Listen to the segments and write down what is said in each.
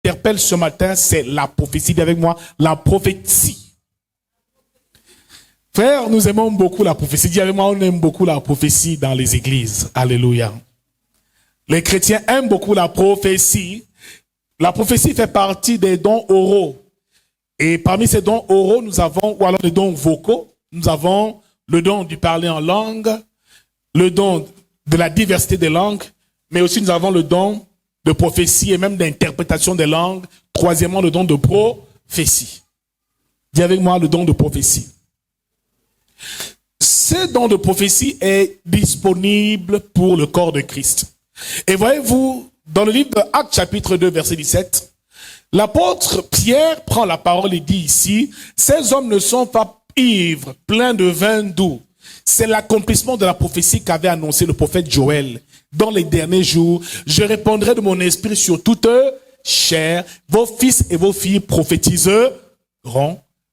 m'interpelle ce matin, c'est la prophétie. Dis avec moi, la prophétie. Frère, nous aimons beaucoup la prophétie. Dis avec moi, on aime beaucoup la prophétie dans les églises. Alléluia. Les chrétiens aiment beaucoup la prophétie. La prophétie fait partie des dons oraux. Et parmi ces dons oraux, nous avons, ou alors les dons vocaux, nous avons le don du parler en langue, le don de la diversité des langues, mais aussi nous avons le don de prophétie et même d'interprétation des langues. Troisièmement, le don de prophétie. Dis avec moi le don de prophétie. Ce don de prophétie est disponible pour le corps de Christ. Et voyez-vous, dans le livre de Actes chapitre 2, verset 17, l'apôtre Pierre prend la parole et dit ici, ces hommes ne sont pas ivres, pleins de vin doux. C'est l'accomplissement de la prophétie qu'avait annoncé le prophète Joël. Dans les derniers jours, je répandrai de mon esprit sur toute chair. Vos fils et vos filles prophétiseront.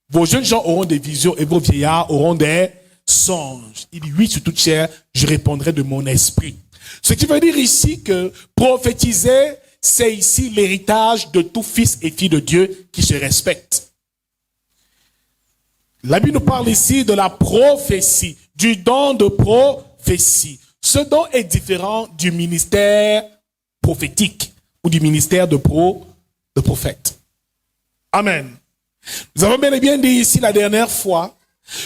Vos jeunes gens auront des visions et vos vieillards auront des songes. Il dit oui, sur toute chair, je répandrai de mon esprit. Ce qui veut dire ici que prophétiser, c'est ici l'héritage de tout fils et fille de Dieu qui se respecte. La Bible nous parle ici de la prophétie, du don de prophétie. Ce don est différent du ministère prophétique ou du ministère de prophète. Amen. Nous avons bel et bien dit ici la dernière fois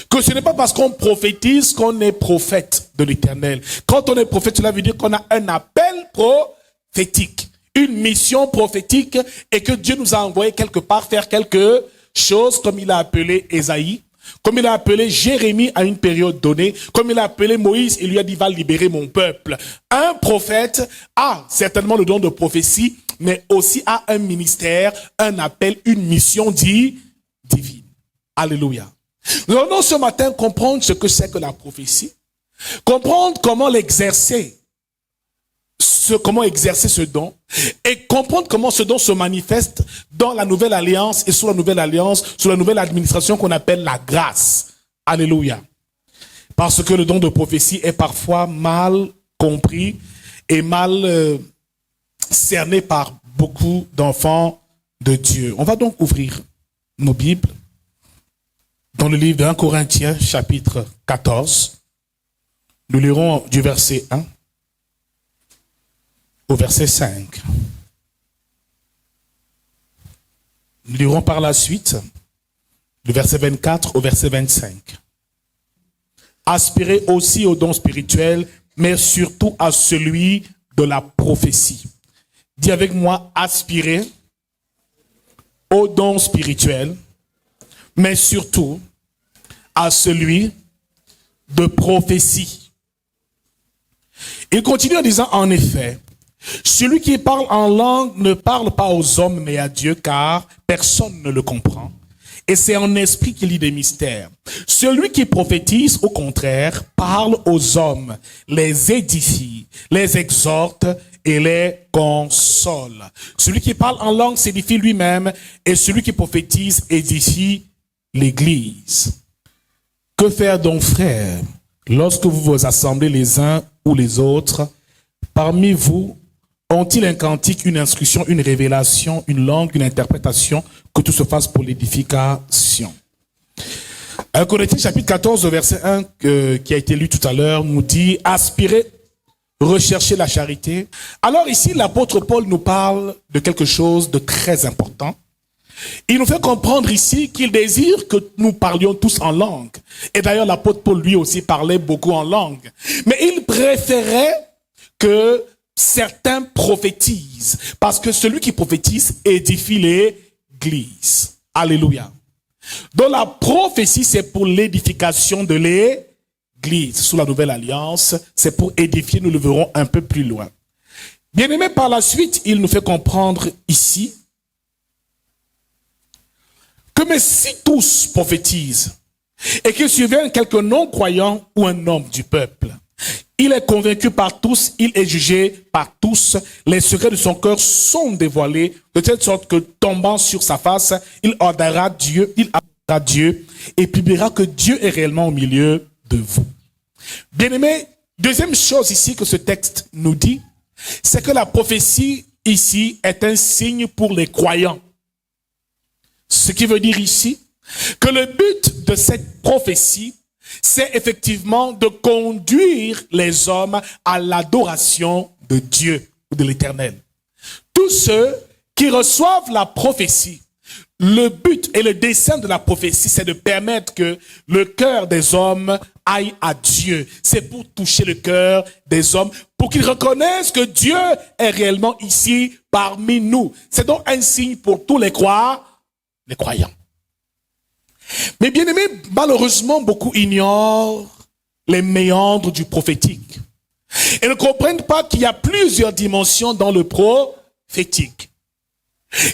que ce n'est pas parce qu'on prophétise qu'on est prophète de l'Éternel. Quand on est prophète, cela veut dire qu'on a un appel prophétique, une mission prophétique et que Dieu nous a envoyé quelque part faire quelque chose comme il a appelé Ésaïe, comme il a appelé Jérémie à une période donnée, comme il a appelé Moïse, il lui a dit va libérer mon peuple. Un prophète a certainement le don de prophétie, mais aussi a un ministère, un appel, une mission divine. Alléluia. Nous allons ce matin comprendre ce que c'est que la prophétie, comprendre comment l'exercer, comment exercer ce don, et comprendre comment ce don se manifeste dans la nouvelle alliance et sous la nouvelle alliance, sous la nouvelle administration qu'on appelle la grâce. Alléluia. Parce que le don de prophétie est parfois mal compris et mal cerné par beaucoup d'enfants de Dieu. On va donc ouvrir nos Bibles dans le livre de 1 Corinthiens, chapitre 14. Nous lirons du verset 1 au verset 5. Nous lirons par la suite du verset 24 au verset 25. Aspirez aussi au don spirituel, mais surtout à celui de la prophétie. Dis avec moi, aspirez au don spirituel, mais surtout à celui de prophétie. Il continue en disant, en effet, celui qui parle en langue ne parle pas aux hommes mais à Dieu, car personne ne le comprend. Et c'est en esprit qu'il lit des mystères. Celui qui prophétise, au contraire, parle aux hommes, les édifie, les exhorte et les console. Celui qui parle en langue s'édifie lui-même, et celui qui prophétise édifie l'Église. Que faire donc, frères, lorsque vous vous assemblez les uns ou les autres? Parmi vous, ont-ils un cantique, une instruction, une révélation, une langue, une interprétation? Que tout se fasse pour l'édification. 1 Corinthiens chapitre 14, verset 1, qui a été lu tout à l'heure, nous dit, aspirez, recherchez la charité. Alors ici, l'apôtre Paul nous parle de quelque chose de très important. Il nous fait comprendre ici qu'il désire que nous parlions tous en langue. Et d'ailleurs, l'apôtre Paul lui aussi parlait beaucoup en langue. Mais il préférait que certains prophétisent. Parce que celui qui prophétise édifie l'Église. Alléluia. Donc la prophétie, c'est pour l'édification de l'Église. Sous la nouvelle alliance, c'est pour édifier, nous le verrons un peu plus loin. Bien aimé, par la suite, il nous fait comprendre ici que mais si tous prophétisent et qu'il survienne quelque non-croyant ou un homme du peuple, il est convaincu par tous, il est jugé par tous, les secrets de son cœur sont dévoilés, de telle sorte que tombant sur sa face, il adorera Dieu et publiera que Dieu est réellement au milieu de vous. Bien-aimé, deuxième chose ici que ce texte nous dit, c'est que la prophétie ici est un signe pour les croyants. Ce qui veut dire ici que le but de cette prophétie, c'est effectivement de conduire les hommes à l'adoration de Dieu ou de l'Éternel. Tous ceux qui reçoivent la prophétie, le but et le dessein de la prophétie, c'est de permettre que le cœur des hommes aille à Dieu. C'est pour toucher le cœur des hommes, pour qu'ils reconnaissent que Dieu est réellement ici parmi nous. C'est donc un signe pour tous les croyants. Mais bien aimés, malheureusement, beaucoup ignorent les méandres du prophétique. Et ne comprennent pas qu'il y a plusieurs dimensions dans le prophétique.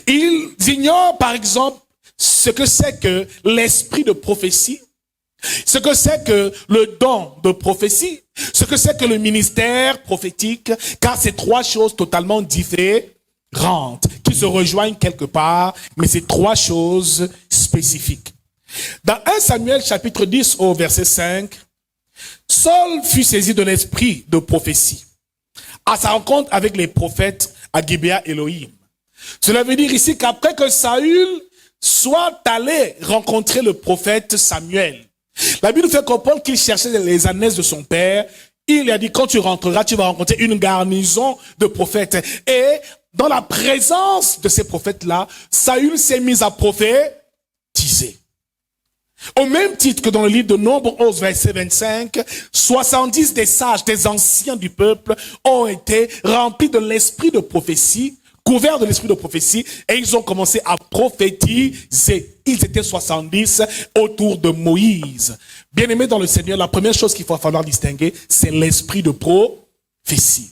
Ils ignorent, par exemple, ce que c'est que l'esprit de prophétie, ce que c'est que le don de prophétie, ce que c'est que le ministère prophétique, car c'est trois choses totalement différentes, qui se rejoignent quelque part, mais c'est trois choses spécifiques. Dans 1 Samuel chapitre 10 au verset 5, Saul fut saisi de l'esprit de prophétie à sa rencontre avec les prophètes à Gibéa Elohim. Cela veut dire ici qu'après que Saül soit allé rencontrer le prophète Samuel, la Bible nous fait comprendre qu'il cherchait les ânesse de son père. Il lui a dit, quand tu rentreras, tu vas rencontrer une garnison de prophètes. Et dans la présence de ces prophètes-là, Saül s'est mis à prophétiser. Au même titre que dans le livre de Nombre 11, verset 25, 70 des sages, des anciens du peuple ont été remplis de l'esprit de prophétie, couverts de l'esprit de prophétie, et ils ont commencé à prophétiser. Ils étaient 70 autour de Moïse. Bien-aimés dans le Seigneur, la première chose qu'il va falloir distinguer, c'est l'esprit de prophétie.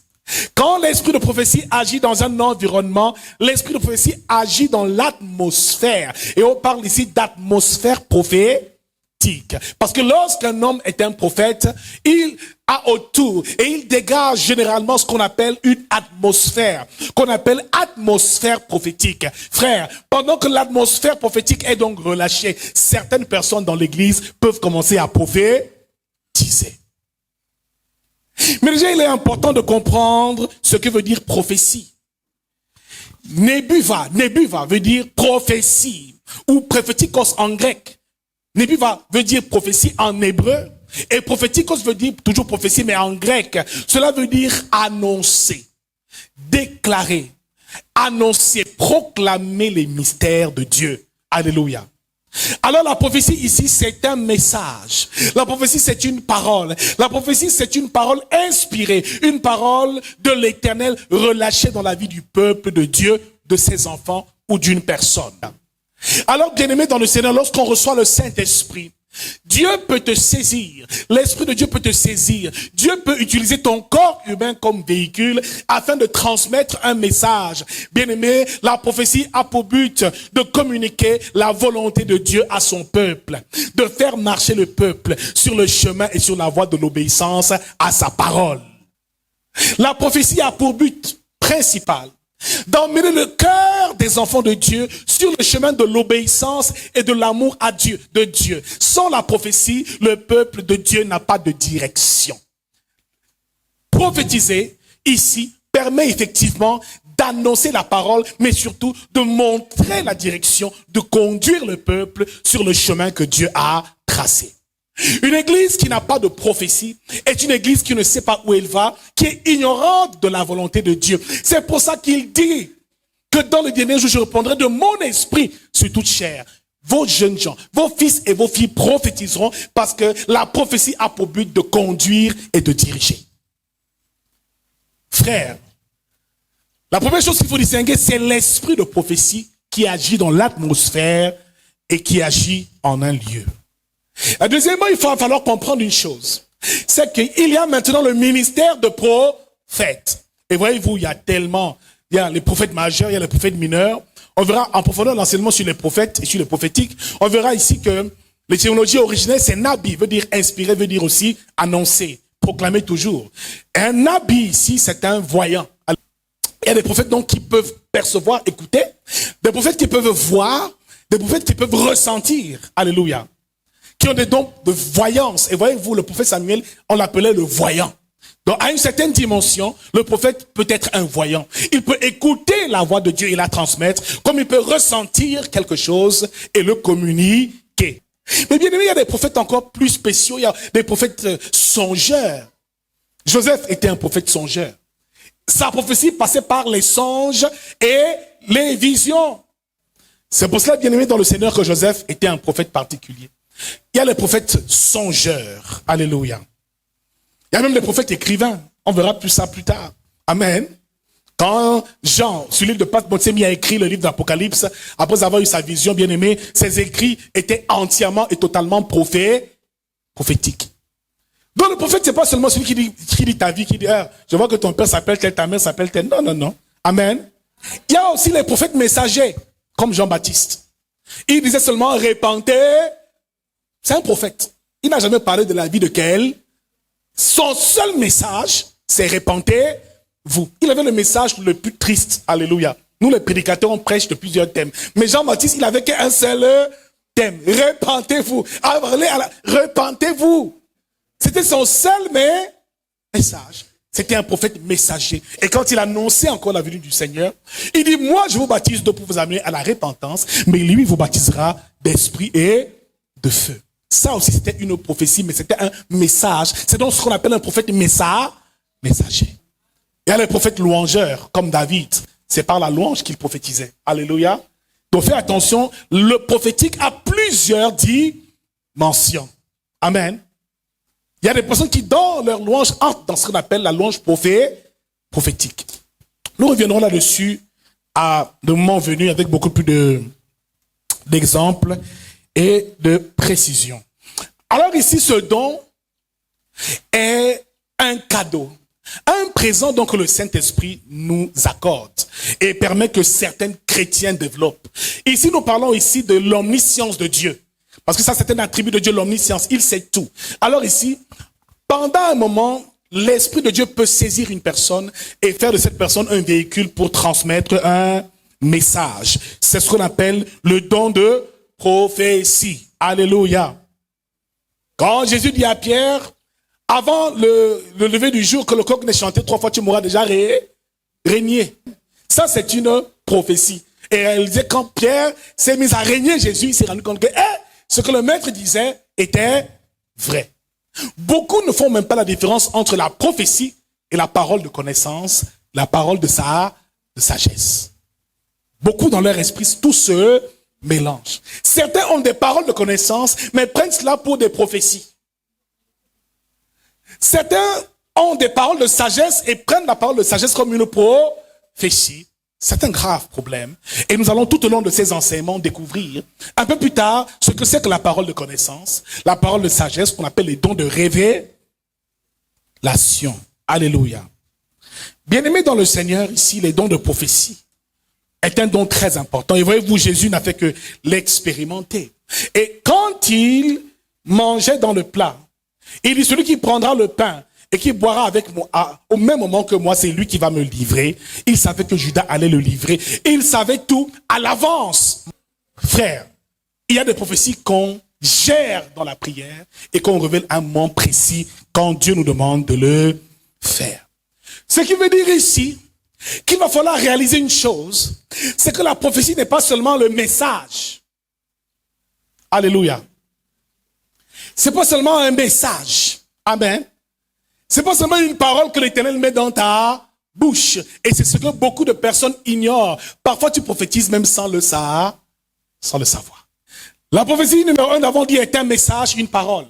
Quand l'esprit de prophétie agit dans un environnement, l'esprit de prophétie agit dans l'atmosphère. Et on parle ici d'atmosphère prophétique. Parce que lorsqu'un homme est un prophète, il a autour et il dégage généralement ce qu'on appelle une atmosphère, qu'on appelle atmosphère prophétique. Frère, pendant que l'atmosphère prophétique est donc relâchée, certaines personnes dans l'église peuvent commencer à prophétiser. Mais déjà, il est important de comprendre ce que veut dire prophétie. Nebuva veut dire prophétie, ou prophétikos en grec. Nebuva veut dire prophétie en hébreu, et prophétikos veut dire toujours prophétie, mais en grec. Cela veut dire annoncer, déclarer, annoncer, proclamer les mystères de Dieu. Alléluia. Alors la prophétie ici, c'est un message. La prophétie, c'est une parole. La prophétie, c'est une parole inspirée, une parole de l'Éternel relâchée dans la vie du peuple de Dieu, de ses enfants ou d'une personne. Alors, bien-aimé dans le Seigneur, lorsqu'on reçoit le Saint-Esprit, Dieu peut te saisir, l'Esprit de Dieu peut te saisir. Dieu peut utiliser ton corps humain comme véhicule afin de transmettre un message. Bien-aimé, la prophétie a pour but de communiquer la volonté de Dieu à son peuple, de faire marcher le peuple sur le chemin et sur la voie de l'obéissance à sa parole. La prophétie a pour but principal d'emmener le cœur des enfants de Dieu sur le chemin de l'obéissance et de l'amour à Dieu, de Dieu. Sans la prophétie, le peuple de Dieu n'a pas de direction. Prophétiser, ici, permet effectivement d'annoncer la parole, mais surtout de montrer la direction, de conduire le peuple sur le chemin que Dieu a tracé. Une église qui n'a pas de prophétie est une église qui ne sait pas où elle va, qui est ignorante de la volonté de Dieu. C'est pour ça qu'il dit que dans le dernier jour, je répondrai de mon esprit sur toute chair. Vos jeunes gens, vos fils et vos filles prophétiseront parce que la prophétie a pour but de conduire et de diriger. Frère, la première chose qu'il faut distinguer, c'est l'esprit de prophétie qui agit dans l'atmosphère et qui agit en un lieu. Deuxièmement, il va falloir comprendre une chose. C'est qu'il y a maintenant le ministère de prophète. Et voyez-vous, il y a les prophètes majeurs, il y a les prophètes mineurs. On verra en profondeur l'enseignement sur les prophètes et sur les prophétiques. On verra ici que l'étymologie originelle, c'est nabi, veut dire inspirer, veut dire aussi annoncer, proclamer toujours. Un nabi ici, c'est un voyant. Il y a des prophètes donc qui peuvent percevoir, écouter, des prophètes qui peuvent voir, des prophètes qui peuvent ressentir. Alléluia. Qui ont des dons de voyance. Et voyez-vous, le prophète Samuel, on l'appelait le voyant. Donc, à une certaine dimension, le prophète peut être un voyant. Il peut écouter la voix de Dieu et la transmettre, comme il peut ressentir quelque chose et le communiquer. Mais bien aimé, il y a des prophètes encore plus spéciaux. Il y a des prophètes songeurs. Joseph était un prophète songeur. Sa prophétie passait par les songes et les visions. C'est pour cela, bien aimé, dans le Seigneur, que Joseph était un prophète particulier. Il y a les prophètes songeurs. Alléluia. Il y a même des prophètes écrivains. On verra plus ça plus tard. Amen. Quand Jean, sur l'île de Patmos, s'est mis à écrire le livre d'Apocalypse, après avoir eu sa vision, bien aimé, ses écrits étaient entièrement et totalement prophétiques. Donc le prophète, c'est pas seulement celui qui dit ta vie, qui dit, je vois que ton père s'appelle tel, ta mère s'appelle tel. Non, non, non. Amen. Il y a aussi les prophètes messagers, comme Jean-Baptiste. Il disait seulement, répandez. C'est un prophète. Il n'a jamais parlé de la vie de quel. Son seul message, c'est répandez-vous. Il avait le message le plus triste. Alléluia. Nous, les prédicateurs, on prêche de plusieurs thèmes. Mais Jean-Baptiste, il avait qu'un seul thème. Répandez-vous. Répandez-vous. C'était son seul message. C'était un prophète messager. Et quand il annonçait encore la venue du Seigneur, il dit, moi, je vous baptise d'eau pour vous amener à la repentance, mais lui, il vous baptisera d'esprit et de feu. Ça aussi, c'était une prophétie, mais c'était un message. C'est donc ce qu'on appelle un prophète messager. Il y a les prophètes louangeurs, comme David. C'est par la louange qu'il prophétisait. Alléluia. Donc, faites attention, le prophétique a plusieurs dimensions. Amen. Il y a des personnes qui, dans leur louange, entrent dans ce qu'on appelle la louange prophétique. Nous reviendrons là-dessus à le moment venu avec beaucoup plus d'exemples et de précision. Alors ici, ce don est un cadeau, un présent donc que le Saint-Esprit nous accorde et permet que certains chrétiens développent. Ici, nous parlons ici de l'omniscience de Dieu. Parce que ça, c'est un attribut de Dieu, l'omniscience. Il sait tout. Alors ici, pendant un moment, l'Esprit de Dieu peut saisir une personne et faire de cette personne un véhicule pour transmettre un message. C'est ce qu'on appelle le don de prophétie. Alléluia. Quand Jésus dit à Pierre, avant le lever du jour, que le coq n'ait chanté 3 fois, tu m'auras déjà régné. Ça, c'est une prophétie. Et elle disait, quand Pierre s'est mis à régner Jésus, il s'est rendu compte que ce que le maître disait était vrai. Beaucoup ne font même pas la différence entre la prophétie et la parole de connaissance, la parole de sagesse. Beaucoup dans leur esprit, tout se mélange. Certains ont des paroles de connaissance, mais prennent cela pour des prophéties. Certains ont des paroles de sagesse et prennent la parole de sagesse comme une prophétie. C'est un grave problème. Et nous allons tout au long de ces enseignements découvrir un peu plus tard ce que c'est que la parole de connaissance, la parole de sagesse qu'on appelle les dons de révélation. Alléluia. Bien-aimés dans le Seigneur, ici, les dons de prophétie est un don très important. Et voyez-vous, Jésus n'a fait que l'expérimenter. Et quand il mangeait dans le plat, il dit, celui qui prendra le pain et qui boira avec moi, au même moment que moi, c'est lui qui va me livrer. Il savait que Judas allait le livrer. Et il savait tout à l'avance. Frère, il y a des prophéties qu'on gère dans la prière et qu'on révèle un moment précis quand Dieu nous demande de le faire. Ce qui veut dire ici qu'il va falloir réaliser une chose, c'est que la prophétie n'est pas seulement le message. Alléluia. C'est pas seulement un message. Amen. C'est pas seulement une parole que l'Éternel met dans ta bouche. Et c'est ce que beaucoup de personnes ignorent. Parfois, tu prophétises même sans le savoir. La prophétie numéro 1, nous avons dit, est un message, une parole.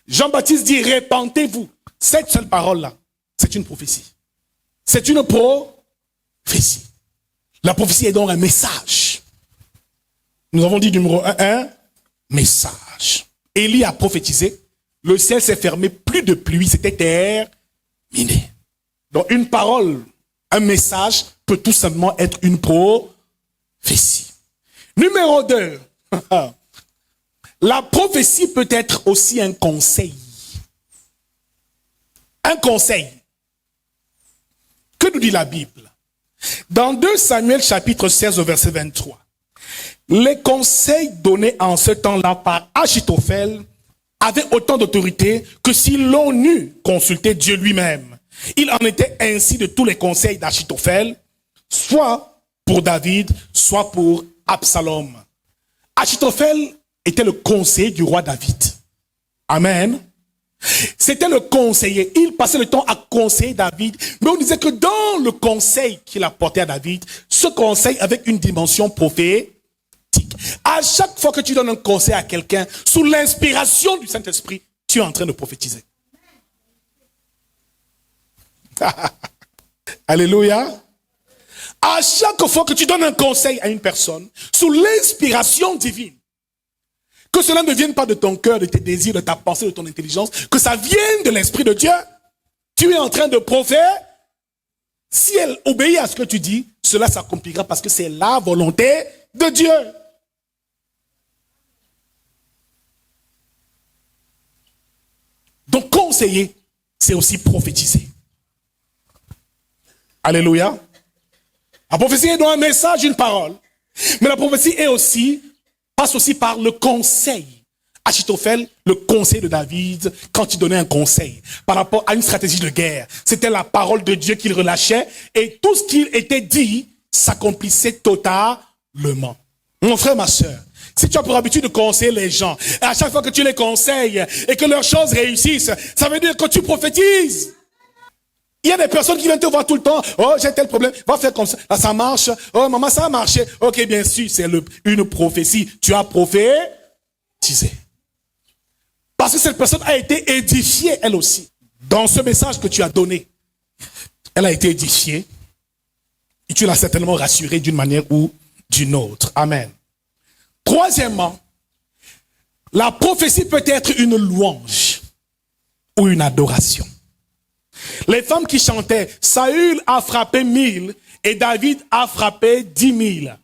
Jean-Baptiste dit, répandez-vous. Cette seule parole-là, c'est une prophétie. C'est une prophétie. La prophétie est donc un message. Nous avons dit numéro 1, message. Élie a prophétisé. Le ciel s'est fermé, plus de pluie, c'était terminé. Donc une parole, un message peut tout simplement être une prophétie. Numéro 2, la prophétie peut être aussi un conseil. Un conseil. Que nous dit la Bible? Dans 2 Samuel chapitre 16 au verset 23, les conseils donnés en ce temps-là par Achitophel avait autant d'autorité que si l'on eût consulté Dieu lui-même. Il en était ainsi de tous les conseils d'Achitophel, soit pour David, soit pour Absalom. Achitophel était le conseiller du roi David. Amen. C'était le conseiller. Il passait le temps à conseiller David. Mais on disait que dans le conseil qu'il apportait à David, ce conseil avait une dimension prophétique. À chaque fois que tu donnes un conseil à quelqu'un, sous l'inspiration du Saint-Esprit, tu es en train de prophétiser. Alléluia. À chaque fois que tu donnes un conseil à une personne, sous l'inspiration divine, que cela ne vienne pas de ton cœur, de tes désirs, de ta pensée, de ton intelligence, que ça vienne de l'Esprit de Dieu, tu es en train de prophétiser. Si elle obéit à ce que tu dis, cela s'accomplira parce que c'est la volonté de Dieu. Donc conseiller, c'est aussi prophétiser. Alléluia. La prophétie est dans un message, une parole. Mais la prophétie passe aussi par le conseil. Achitophel, le conseil de David, quand il donnait un conseil par rapport à une stratégie de guerre, c'était la parole de Dieu qu'il relâchait et tout ce qu'il était dit s'accomplissait totalement. Mon frère, ma soeur, si tu as pour habitude de conseiller les gens, et à chaque fois que tu les conseilles et que leurs choses réussissent, ça veut dire que tu prophétises. Il y a des personnes qui viennent te voir tout le temps. Oh, j'ai tel problème. Va faire comme ça. Là, ça marche. Oh, maman, ça a marché. Ok, bien sûr, c'est une prophétie. Tu as prophétisé. Parce que cette personne a été édifiée, elle aussi. Dans ce message que tu as donné, elle a été édifiée. Et tu l'as certainement rassurée d'une manière ou d'une autre. Amen. Troisièmement, la prophétie peut être une louange ou une adoration. Les femmes qui chantaient, Saül a frappé 1000 et David a frappé 10 000.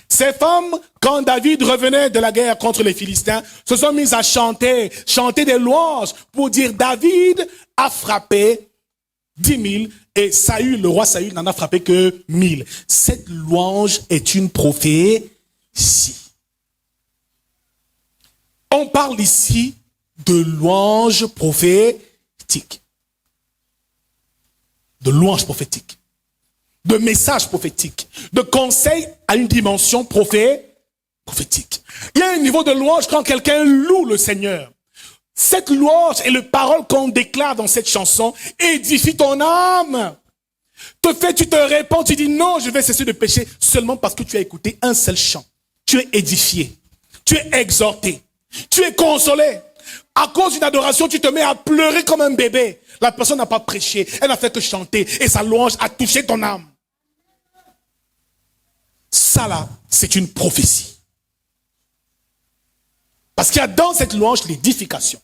Ces femmes, quand David revenait de la guerre contre les Philistins, se sont mises à chanter des louanges pour dire David a frappé 10 000 et Saül, le roi Saül, n'en a frappé que 1000. Cette louange est une prophétie. On parle ici de louange prophétique. De louange prophétique, de message prophétique, de conseil à une dimension prophétique. Il y a un niveau de louange quand quelqu'un loue le Seigneur. Cette louange et les paroles qu'on déclare dans cette chanson édifient ton âme. Tu te répands, tu dis non, je vais cesser de pécher seulement parce que tu as écouté un seul chant. Tu es édifié, tu es exhorté, tu es consolé. À cause d'une adoration, tu te mets à pleurer comme un bébé. La personne n'a pas prêché, elle n'a fait que chanter et sa louange a touché ton âme. Ça là, c'est une prophétie. Parce qu'il y a dans cette louange l'édification.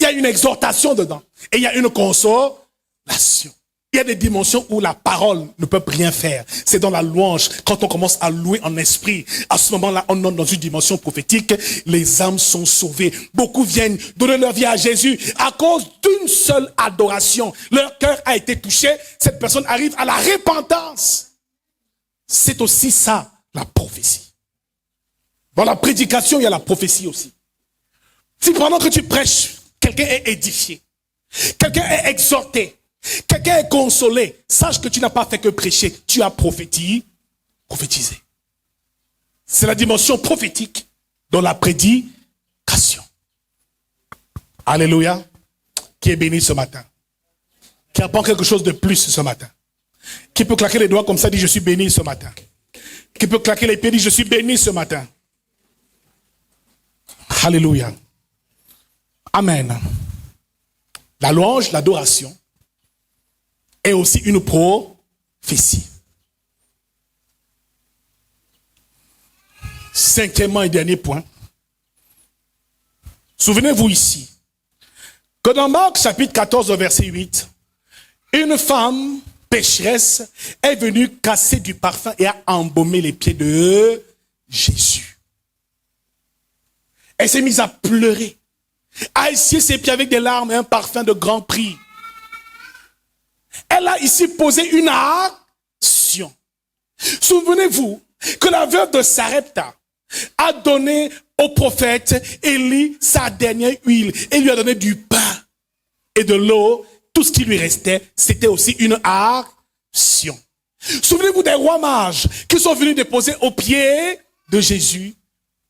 Il y a une exhortation dedans et il y a une consolation. Il y a des dimensions où la parole ne peut rien faire. C'est dans la louange. Quand on commence à louer en esprit, à ce moment-là, on entre dans une dimension prophétique. Les âmes sont sauvées. Beaucoup viennent donner leur vie à Jésus. À cause d'une seule adoration, leur cœur a été touché. Cette personne arrive à la repentance. C'est aussi ça, la prophétie. Dans la prédication, il y a la prophétie aussi. Si pendant que tu prêches, quelqu'un est édifié, quelqu'un est exhorté, quelqu'un est consolé, sache que tu n'as pas fait que prêcher, tu as prophétisé. C'est la dimension prophétique dans la prédication. Alléluia. Qui est béni ce matin? Qui apprend quelque chose de plus ce matin? Qui peut claquer les doigts comme ça, dit je suis béni ce matin? Qui peut claquer les pieds, dit je suis béni ce matin? Alléluia. Amen. La louange, l'adoration est aussi une prophétie. Cinquièmement et dernier point. Souvenez-vous ici que dans Marc chapitre 14 verset 8, une femme pécheresse est venue casser du parfum et a embaumé les pieds de Jésus. Elle s'est mise à pleurer, à essuyer ses pieds avec des larmes et un parfum de grand prix. Elle a ici posé une action. Souvenez-vous que la veuve de Sarepta a donné au prophète Élie sa dernière huile et lui a donné du pain et de l'eau. Tout ce qui lui restait, c'était aussi une action. Souvenez-vous des rois mages qui sont venus déposer aux pieds de Jésus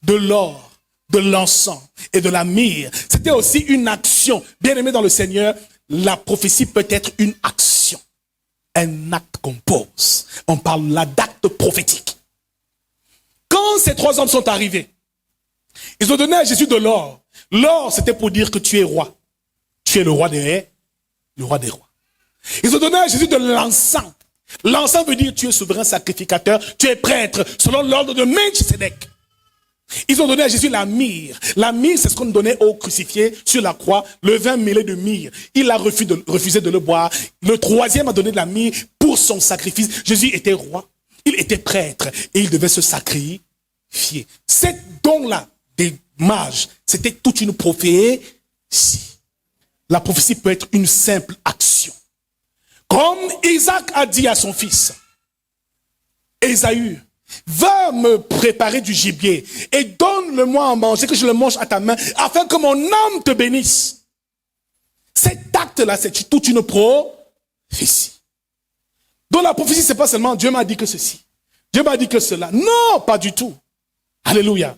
de l'or, de l'encens et de la myrrhe. C'était aussi une action. Bien-aimé dans le Seigneur, la prophétie peut être une action. Un acte qu'on pose. On parle là d'acte prophétique. Quand ces trois hommes sont arrivés, ils ont donné à Jésus de l'or. L'or, c'était pour dire que tu es roi. Tu es le roi des rois. Ils ont donné à Jésus de l'encens. L'encens veut dire tu es souverain sacrificateur, tu es prêtre, selon l'ordre de Melchisédek. Ils ont donné à Jésus la myrrhe. La myrrhe, c'est ce qu'on donnait au crucifié sur la croix, le vin mêlé de myrrhe. Il a refusé de le boire. Le troisième a donné de la myrrhe pour son sacrifice. Jésus était roi, il était prêtre et il devait se sacrifier. Cet don-là des mages, c'était toute une prophétie. La prophétie peut être une simple action. Comme Isaac a dit à son fils, Ésaü, va me préparer du gibier et donne-le-moi à manger, que je le mange à ta main, afin que mon âme te bénisse. Cet acte-là, c'est toute une prophétie. Donc la prophétie, c'est pas seulement Dieu m'a dit que ceci, Dieu m'a dit que cela. Non, pas du tout. Alléluia.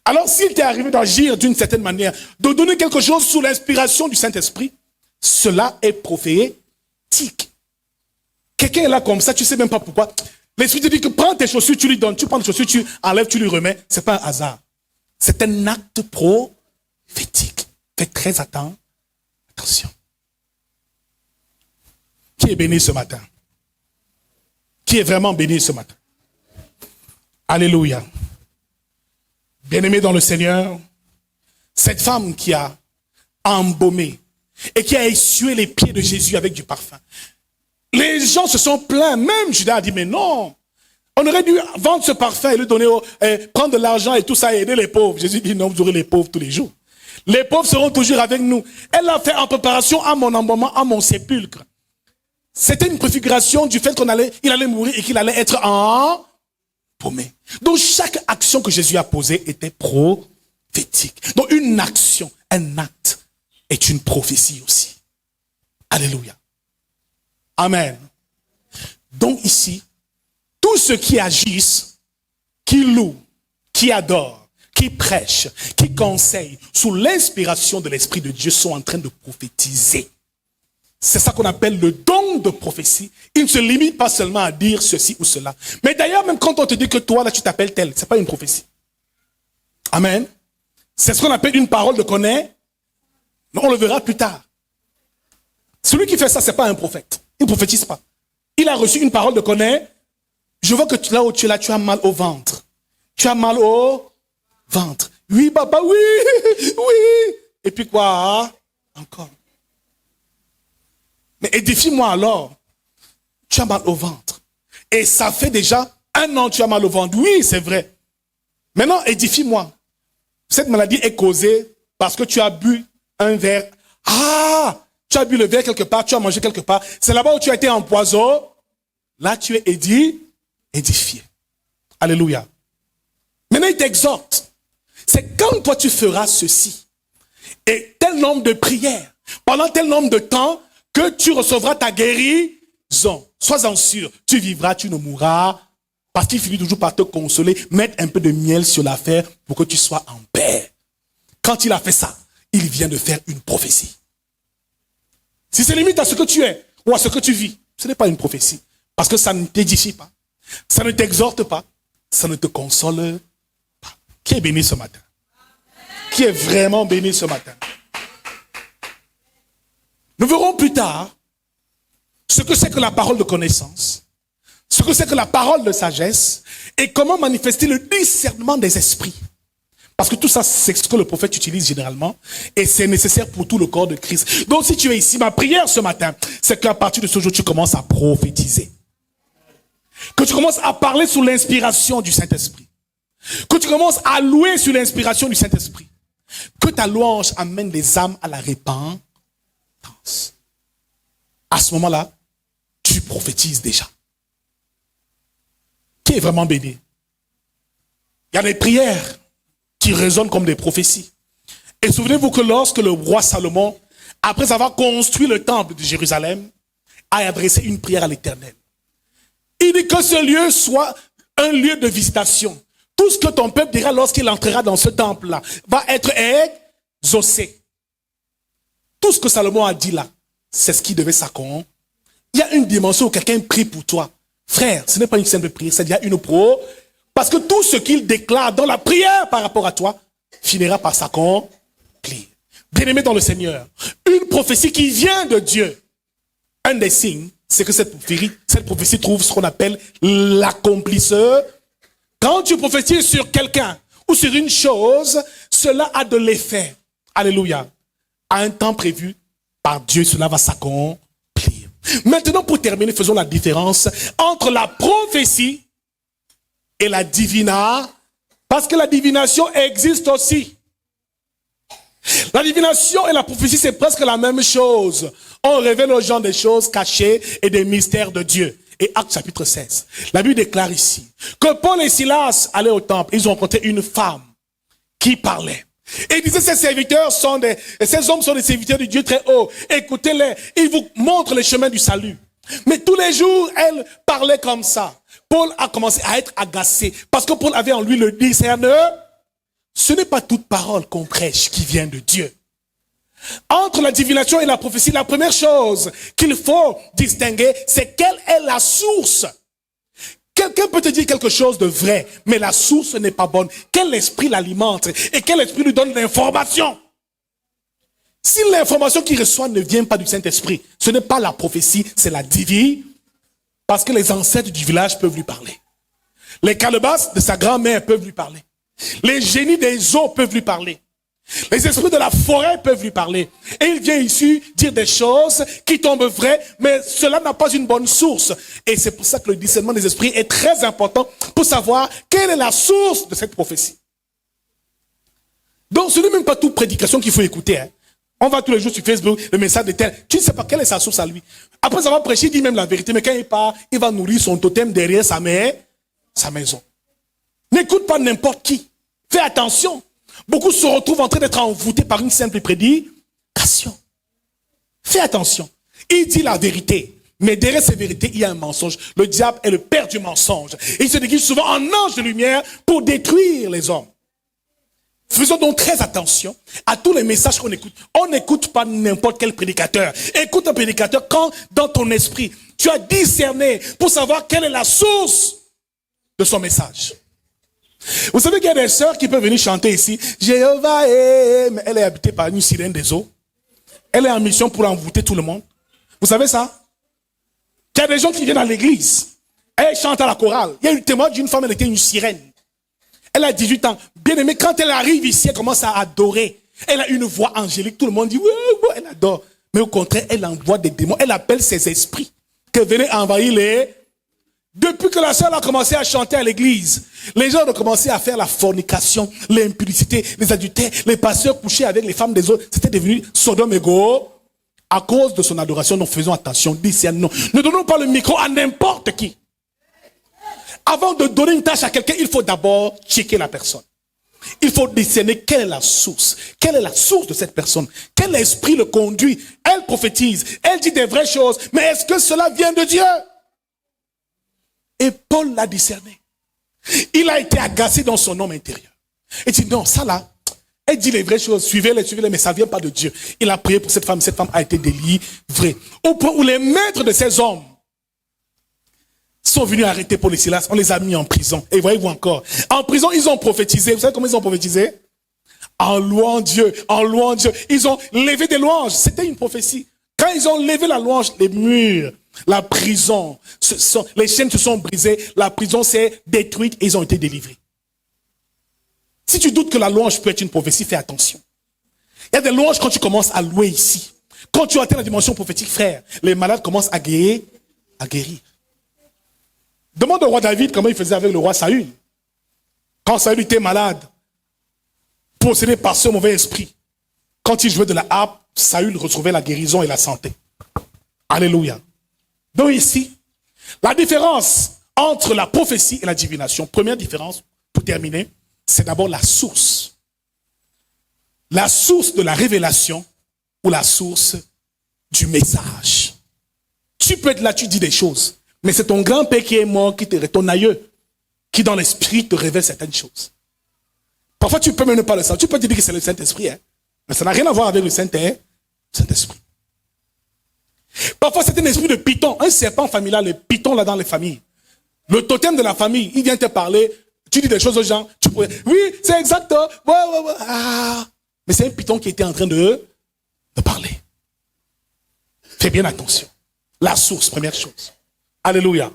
Alors s'il t'est arrivé d'agir d'une certaine manière, de donner quelque chose sous l'inspiration du Saint-Esprit, cela est prophétique. Quelqu'un est là comme ça, tu sais même pas pourquoi. L'Esprit te dit que prends tes chaussures, tu lui donnes. Tu prends tes chaussures, tu enlèves, tu lui remets. C'est pas un hasard. C'est un acte prophétique. Faites très attention. Qui est béni ce matin? Qui est vraiment béni ce matin? Alléluia. Bien-aimé dans le Seigneur, cette femme qui a embaumé et qui a essuyé les pieds de Jésus avec du parfum. Les gens se sont plaints, même Judas a dit, mais non, on aurait dû vendre ce parfum et le donner, prendre de l'argent et tout ça et aider les pauvres. Jésus dit, non, vous aurez les pauvres tous les jours. Les pauvres seront toujours avec nous. Elle l'a fait en préparation à mon embaumement, à mon sépulcre. C'était une préfiguration du fait qu'il allait mourir et qu'il allait être embaumé. Donc chaque action que Jésus a posée était prophétique. Donc une action, un acte est une prophétie aussi. Alléluia. Amen. Donc ici, tous ceux qui agissent, qui louent, qui adorent, qui prêchent, qui conseillent, sous l'inspiration de l'Esprit de Dieu, sont en train de prophétiser. C'est ça qu'on appelle le don de prophétie. Il ne se limite pas seulement à dire ceci ou cela. Mais d'ailleurs, même quand on te dit que toi, là, tu t'appelles tel, c'est pas une prophétie. Amen. C'est ce qu'on appelle une parole de connaître. Mais on le verra plus tard. Celui qui fait ça, c'est pas un prophète. Il ne prophétise pas. Il a reçu une parole de connaître. Je vois que là où tu es là, tu as mal au ventre. Tu as mal au ventre. Oui, papa, oui, oui. Et puis quoi? Encore. Mais édifie-moi alors. Tu as mal au ventre. Et ça fait déjà 1 an que tu as mal au ventre. Oui, c'est vrai. Maintenant, édifie-moi. Cette maladie est causée parce que tu as bu un verre. Ah! Tu as bu le verre quelque part, tu as mangé quelque part. C'est là-bas où tu as été empoisonné. Là, tu es édifié. Alléluia. Maintenant, il t'exhorte. C'est quand toi tu feras ceci. Et tel nombre de prières. Pendant tel nombre de temps que tu recevras ta guérison. Sois-en sûr. Tu vivras, tu ne mourras. Parce qu'il finit toujours par te consoler. Mettre un peu de miel sur l'affaire pour que tu sois en paix. Quand il a fait ça, il vient de faire une prophétie. Si c'est limite à ce que tu es ou à ce que tu vis, ce n'est pas une prophétie. Parce que ça ne t'édifie pas. Ça ne t'exhorte pas. Ça ne te console pas. Qui est béni ce matin? Qui est vraiment béni ce matin? Nous verrons plus tard ce que c'est que la parole de connaissance, ce que c'est que la parole de sagesse et comment manifester le discernement des esprits. Parce que tout ça, c'est ce que le prophète utilise généralement et c'est nécessaire pour tout le corps de Christ. Donc si tu es ici, ma prière ce matin, c'est qu'à partir de ce jour, tu commences à prophétiser. Que tu commences à parler sous l'inspiration du Saint-Esprit. Que tu commences à louer sous l'inspiration du Saint-Esprit. Que ta louange amène les âmes à la repentance. À ce moment-là, tu prophétises déjà. Qui est vraiment béni? Il y a des prières. qui résonnent comme des prophéties. Et souvenez-vous que lorsque le roi Salomon, après avoir construit le temple de Jérusalem, a adressé une prière à l'Éternel. Il dit que ce lieu soit un lieu de visitation. Tout ce que ton peuple dira lorsqu'il entrera dans ce temple-là va être exaucé. Tout ce que Salomon a dit là, c'est ce qui devait s'accomplir. Il y a une dimension où quelqu'un prie pour toi. Frère, ce n'est pas une simple prière, c'est-à-dire une pro. Parce que tout ce qu'il déclare dans la prière par rapport à toi finira par s'accomplir. Bien-aimé dans le Seigneur, une prophétie qui vient de Dieu. Un des signes, c'est que cette prophétie trouve ce qu'on appelle l'accomplisseur. Quand tu prophétises sur quelqu'un ou sur une chose, cela a de l'effet. Alléluia. À un temps prévu par Dieu, cela va s'accomplir. Maintenant, pour terminer, faisons la différence entre la prophétie et la divination. Parce que la divination existe aussi. La divination et la prophétie, c'est presque la même chose. On révèle aux gens des choses cachées et des mystères de Dieu. Et Actes chapitre 16, la Bible déclare ici que Paul et Silas allaient au temple. Ils ont rencontré une femme qui parlait. Et ils disaient, ces hommes sont des serviteurs du Dieu très haut. Écoutez-les, ils vous montrent les chemins du salut. Mais tous les jours, elle parlait comme ça. Paul a commencé à être agacé parce que Paul avait en lui le discernement. Ce n'est pas toute parole qu'on prêche qui vient de Dieu. Entre la divination et la prophétie, la première chose qu'il faut distinguer, c'est quelle est la source. Quelqu'un peut te dire quelque chose de vrai, mais la source n'est pas bonne. Quel esprit l'alimente et quel esprit lui donne l'information? Si l'information qu'il reçoit ne vient pas du Saint-Esprit, ce n'est pas la prophétie, c'est la divination. Parce que les ancêtres du village peuvent lui parler. Les calebasses de sa grand-mère peuvent lui parler. Les génies des eaux peuvent lui parler. Les esprits de la forêt peuvent lui parler. Et il vient ici dire des choses qui tombent vraies, mais cela n'a pas une bonne source. Et c'est pour ça que le discernement des esprits est très important pour savoir quelle est la source de cette prophétie. Donc ce n'est même pas toute prédication qu'il faut écouter. On va tous les jours sur Facebook, le message de tel. Tu ne sais pas quelle est sa source à lui. Après avoir prêché, il dit même la vérité. Mais quand il part, il va nourrir son totem derrière sa maison. N'écoute pas n'importe qui. Fais attention. Beaucoup se retrouvent en train d'être envoûtés par une simple prédication. Fais attention. Il dit la vérité. Mais derrière ces vérités, il y a un mensonge. Le diable est le père du mensonge. Et il se déguise souvent en ange de lumière pour détruire les hommes. Faisons donc très attention à tous les messages qu'on écoute. On n'écoute pas n'importe quel prédicateur. Écoute un prédicateur quand, dans ton esprit, tu as discerné pour savoir quelle est la source de son message. Vous savez qu'il y a des sœurs qui peuvent venir chanter ici. Jéhovah est... Mais elle est habitée par une sirène des eaux. Elle est en mission pour envoûter tout le monde. Vous savez ça? Il y a des gens qui viennent à l'église. Elle chante à la chorale. Il y a eu le témoin d'une femme, elle était une sirène. Elle a 18 ans. Bien aimée, quand elle arrive ici, elle commence à adorer. Elle a une voix angélique. Tout le monde dit, oui, elle adore. Mais au contraire, elle envoie des démons. Elle appelle ses esprits que venaient envahir les... Depuis que la sœur a commencé à chanter à l'église, les gens ont commencé à faire la fornication, l'impudicité, les adultères, les pasteurs couchés avec les femmes des autres. C'était devenu Sodome et Gomorrhe. À cause de son adoration, nous faisons attention, discernons. Ne donnons pas le micro à n'importe qui. Avant de donner une tâche à quelqu'un, il faut d'abord checker la personne. Il faut discerner quelle est la source. Quelle est la source de cette personne? Quel esprit le conduit? Elle prophétise, elle dit des vraies choses, mais est-ce que cela vient de Dieu? Et Paul l'a discerné. Il a été agacé dans son homme intérieur. Il dit non, ça là, elle dit les vraies choses, suivez-les, mais ça ne vient pas de Dieu. Il a prié pour cette femme a été délivrée. Au point où les maîtres de ces hommes sont venus arrêter Paul et Silas, on les a mis en prison. Et voyez-vous encore, en prison, ils ont prophétisé. Vous savez comment ils ont prophétisé? En louant Dieu, en louant Dieu. Ils ont levé des louanges. C'était une prophétie. Quand ils ont levé la louange, les murs, la prison, les chaînes se sont brisées, la prison s'est détruite et ils ont été délivrés. Si tu doutes que la louange peut être une prophétie, fais attention. Il y a des louanges quand tu commences à louer ici. Quand tu atteins la dimension prophétique, frère, les malades commencent à guérir. Demande au roi David comment il faisait avec le roi Saül. Quand Saül était malade, possédé par ce mauvais esprit, quand il jouait de la harpe, Saül retrouvait la guérison et la santé. Alléluia. Donc ici, la différence entre la prophétie et la divination, première différence, pour terminer, c'est d'abord la source. la source de la révélation ou la source du message. Tu peux être là, tu dis des choses, mais c'est ton grand-père qui est mort, ton aïeux, qui dans l'esprit te révèle certaines choses. Parfois, tu peux même ne pas le savoir. Tu peux te dire que c'est le Saint-Esprit, hein, mais ça n'a rien à voir avec le Saint-Esprit. Parfois, c'est un esprit de python, un serpent familial, le python là dans les familles. Le totem de la famille, il vient te parler, tu dis des choses aux gens, tu pourrais, oui, c'est exact, ouais. Ah. Mais c'est un python qui était en train de parler. Fais bien attention. La source, première chose. Alléluia.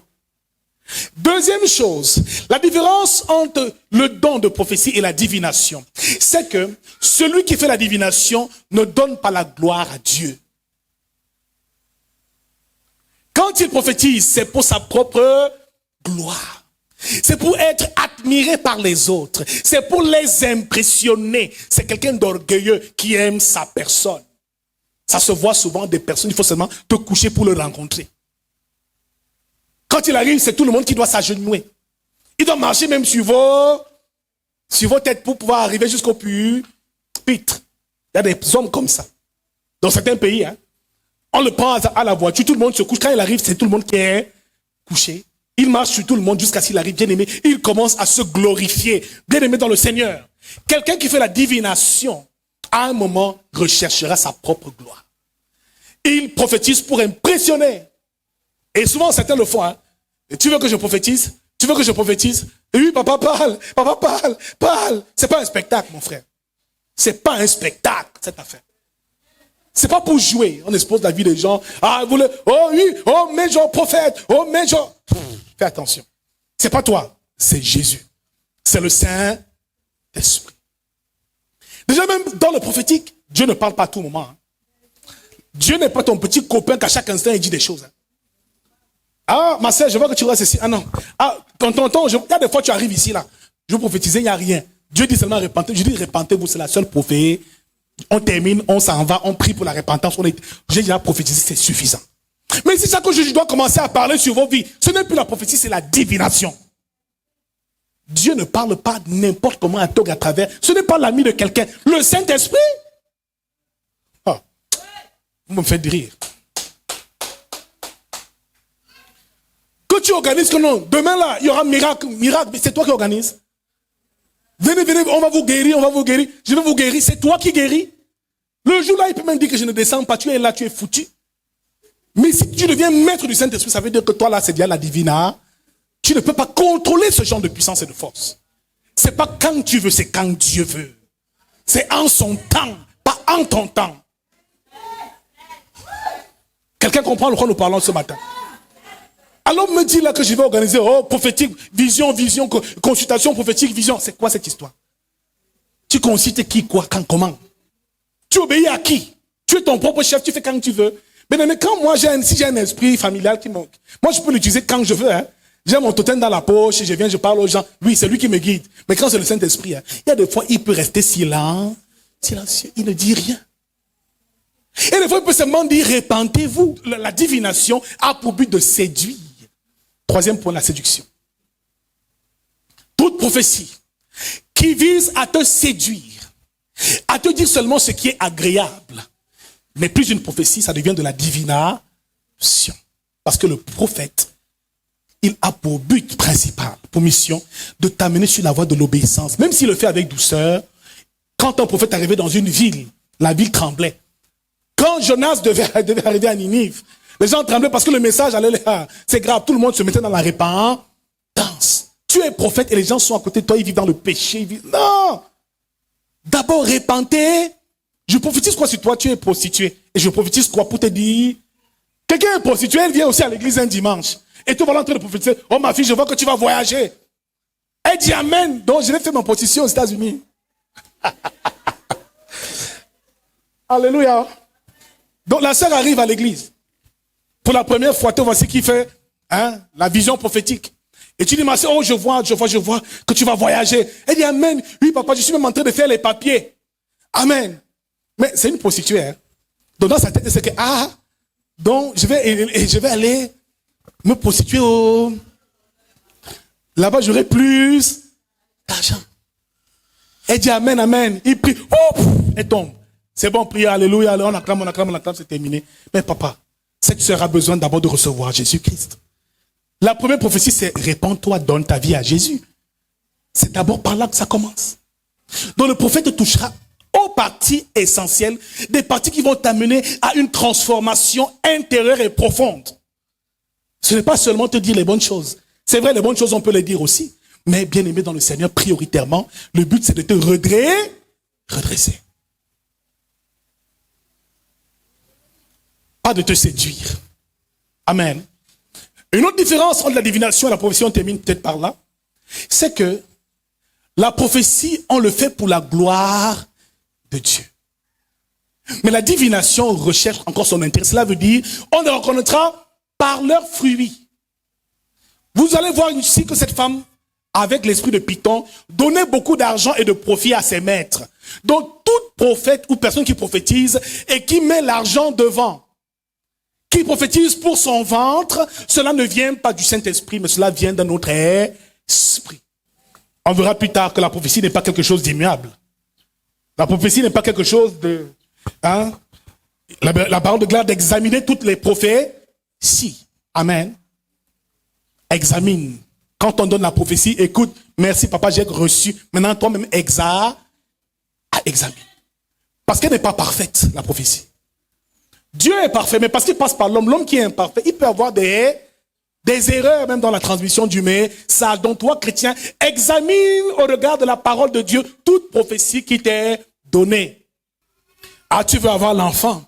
Deuxième chose, la différence entre le don de prophétie et la divination, c'est que celui qui fait la divination ne donne pas la gloire à Dieu. Quand il prophétise, c'est pour sa propre gloire. C'est pour être admiré par les autres. C'est pour les impressionner. C'est quelqu'un d'orgueilleux qui aime sa personne. Ça se voit souvent des personnes, il faut seulement te coucher pour le rencontrer. Quand il arrive, c'est tout le monde qui doit s'agenouiller. Il doit marcher même sur vos têtes pour pouvoir arriver jusqu'au pupitre. Il y a des hommes comme ça. Dans certains pays, hein. On le prend à la voiture, tout le monde se couche. Quand il arrive, c'est tout le monde qui est couché. Il marche sur tout le monde jusqu'à ce qu'il arrive, bien aimé. Il commence à se glorifier, bien aimé dans le Seigneur. Quelqu'un qui fait la divination, à un moment, recherchera sa propre gloire. Il prophétise pour impressionner. Et souvent, certains le font. Hein. Et tu veux que je prophétise? Tu veux que je prophétise? Et oui, papa parle. C'est pas un spectacle, mon frère. C'est pas un spectacle, cette affaire. C'est pas pour jouer. On expose la vie des gens. Ah, vous le, oh oui, oh, mais genre prophète, oh, mais genre. Fais attention. C'est pas toi, c'est Jésus. C'est le Saint-Esprit. Déjà, même dans le prophétique, Dieu ne parle pas à tout moment. Hein. Dieu n'est pas ton petit copain qu'à chaque instant il dit des choses. Hein. Ah, ma soeur, je vois que tu vois ceci. Ah non. Ah, tonton, il y a des fois tu arrives ici, là. Je veux prophétiser, il n'y a rien. Dieu dit seulement repentez. Je dis repentez-vous, c'est la seule prophétie. On termine, on s'en va, on prie pour la repentance. J'ai déjà prophétisé, c'est suffisant. Mais si chaque jour je dois commencer à parler sur vos vies, ce n'est plus la prophétie, c'est la divination. Dieu ne parle pas n'importe comment à tort à travers. Ce n'est pas l'ami de quelqu'un. Le Saint-Esprit. Oh, vous me faites rire. Que tu organises que non, demain là, il y aura miracle, mais c'est toi qui organise. Venez, on va vous guérir. Je vais vous guérir, c'est toi qui guéris. Le jour là, il peut même dire que je ne descends pas, tu es là, tu es foutu. Mais si tu deviens maître du Saint-Esprit, ça veut dire que toi là, c'est déjà la divina. Tu ne peux pas contrôler ce genre de puissance et de force. C'est pas quand tu veux, c'est quand Dieu veut. C'est en son temps, pas en ton temps. Quelqu'un comprend de quoi nous parlons ce matin? Alors me dit là que je vais organiser, oh, prophétique, vision, consultation prophétique, vision. C'est quoi cette histoire? Tu consultes qui, quoi, quand, comment? Tu obéis à qui? Tu es ton propre chef, tu fais quand tu veux. Mais quand moi, si j'ai un esprit familial qui manque, moi je peux l'utiliser quand je veux. Hein. J'ai mon totem dans la poche, je parle aux gens. Oui, c'est lui qui me guide. Mais quand c'est le Saint-Esprit, hein, il y a des fois, il peut rester silencieux, il ne dit rien. Et des fois, il peut seulement dire, répentez-vous. La divination a pour but de séduire. Troisième point, la séduction. Toute prophétie qui vise à te séduire, à te dire seulement ce qui est agréable, n'est plus une prophétie, ça devient de la divination. Parce que le prophète, il a pour but principal, pour mission, de t'amener sur la voie de l'obéissance. Même s'il le fait avec douceur, quand un prophète arrivait dans une ville, la ville tremblait. Quand Jonas devait arriver à Ninive, les gens tremblaient parce que le message allait là. C'est grave, tout le monde se mettait dans la repentance. Tu es prophète et les gens sont à côté de toi, ils vivent dans le péché. Non! D'abord, repentez. Je prophétise quoi sur toi? Tu es prostituée. Et je prophétise quoi pour te dire? Quelqu'un est prostitué, elle vient aussi à l'église un dimanche. Et tu vas en train de prophétiser. Oh ma fille, je vois que tu vas voyager. Elle dit amen. Donc je vais faire ma prostitution aux États-Unis. Alléluia. Donc la sœur arrive à l'église. Pour la première fois, tu vois ce qui fait la vision prophétique. Et tu dis, ma soeur, oh, je vois que tu vas voyager. Elle dit, amen. Oui, papa, je suis même en train de faire les papiers. Amen. Mais c'est une prostituée. Hein. Donc dans sa tête, c'est que, donc je vais aller me prostituer là-bas, j'aurai plus d'argent. Elle dit, amen, amen. Il prie. elle tombe. C'est bon, prier, alléluia, on acclame, c'est terminé. Mais papa, cette sœur a besoin d'abord de recevoir Jésus-Christ. La première prophétie, c'est répands-toi, donne ta vie à Jésus. C'est d'abord par là que ça commence. Donc le prophète te touchera aux parties essentielles, des parties qui vont t'amener à une transformation intérieure et profonde. Ce n'est pas seulement te dire les bonnes choses. C'est vrai, les bonnes choses, on peut les dire aussi. Mais bien aimé dans le Seigneur, prioritairement, le but c'est de te redresser. Pas de te séduire. Amen. Une autre différence entre la divination et la prophétie, on termine peut-être par là, c'est que la prophétie, on le fait pour la gloire de Dieu. Mais la divination recherche encore son intérêt. Cela veut dire, on les reconnaîtra par leurs fruits. Vous allez voir ici que cette femme, avec l'esprit de Python, donnait beaucoup d'argent et de profit à ses maîtres. Donc, tout prophète ou personne qui prophétise et qui met l'argent devant, qui prophétise pour son ventre, cela ne vient pas du Saint-Esprit, mais cela vient d'un autre esprit. On verra plus tard que la prophétie n'est pas quelque chose d'immuable. La prophétie n'est pas quelque chose de... La parole de gloire d'examiner toutes les prophéties. Amen. Examine. Quand on donne la prophétie, écoute, merci papa, j'ai reçu. Maintenant, toi-même, examine. Parce qu'elle n'est pas parfaite, la prophétie. Dieu est parfait, mais parce qu'il passe par l'homme, l'homme qui est imparfait, il peut avoir des erreurs même dans la transmission du message. Donc toi, chrétien, examine au regard de la parole de Dieu toute prophétie qui t'est donnée. Ah, tu veux avoir l'enfant.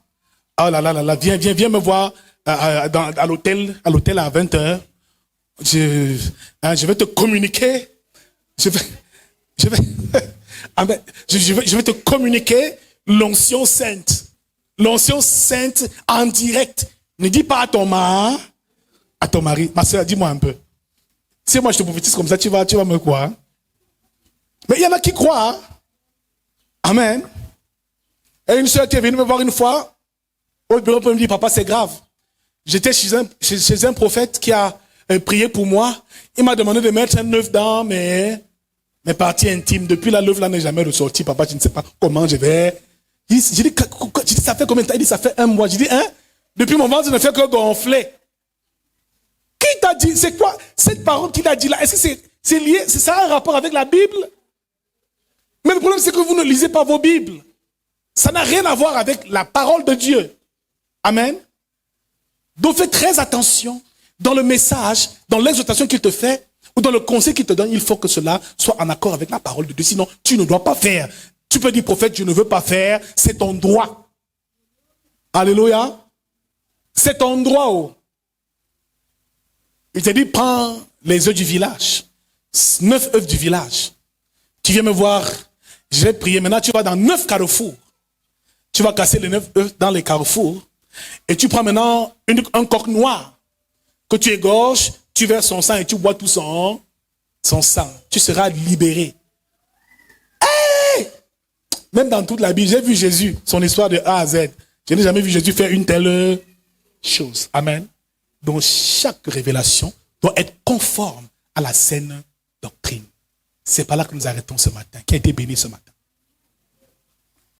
Oh là là là là, viens me voir à l'hôtel à 20h. Je vais te communiquer. Je vais te communiquer l'onction sainte. L'onction sainte en direct. Ne dis pas à ton mari, ma soeur, dis-moi un peu. Si moi je te prophétise comme ça, tu vas me croire. Mais il y en a qui croient. Hein? Amen. Et une soeur qui est venue me voir une fois, au bureau pour me dire, papa, c'est grave. J'étais chez un prophète qui a prié pour moi. Il m'a demandé de mettre un œuf dans mes parties intimes. Depuis là, l'œuf là n'est jamais ressorti. Papa, je ne sais pas comment je vais... J'ai dit, ça fait combien de temps? Il dit, ça fait 1 mois. J'ai dit, depuis mon ventre, je ne fais que gonfler. Qui t'a dit? C'est quoi cette parole qu'il a dit là? Est-ce que c'est lié? Ça a un rapport avec la Bible? Mais le problème, c'est que vous ne lisez pas vos Bibles. Ça n'a rien à voir avec la parole de Dieu. Amen. Donc fais très attention dans le message, dans l'exhortation qu'il te fait, ou dans le conseil qu'il te donne. Il faut que cela soit en accord avec la parole de Dieu. Sinon, tu ne dois pas faire. Tu peux dire, prophète, je ne veux pas faire. C'est ton droit. Alléluia. C'est ton droit. Oh. Il te dit, prends les œufs du village. 9 œufs du village. Tu viens me voir. Je vais prier. Maintenant, tu vas dans 9 carrefours. Tu vas casser les 9 œufs dans les carrefours. Et tu prends maintenant un coq noir. Que tu égorges, tu verses son sang et tu bois tout son sang. Tu seras libéré. Même dans toute la Bible, j'ai vu Jésus, son histoire de A à Z. Je n'ai jamais vu Jésus faire une telle chose. Amen. Donc chaque révélation doit être conforme à la saine doctrine. C'est par là que nous arrêtons ce matin. Qui a été béni ce matin?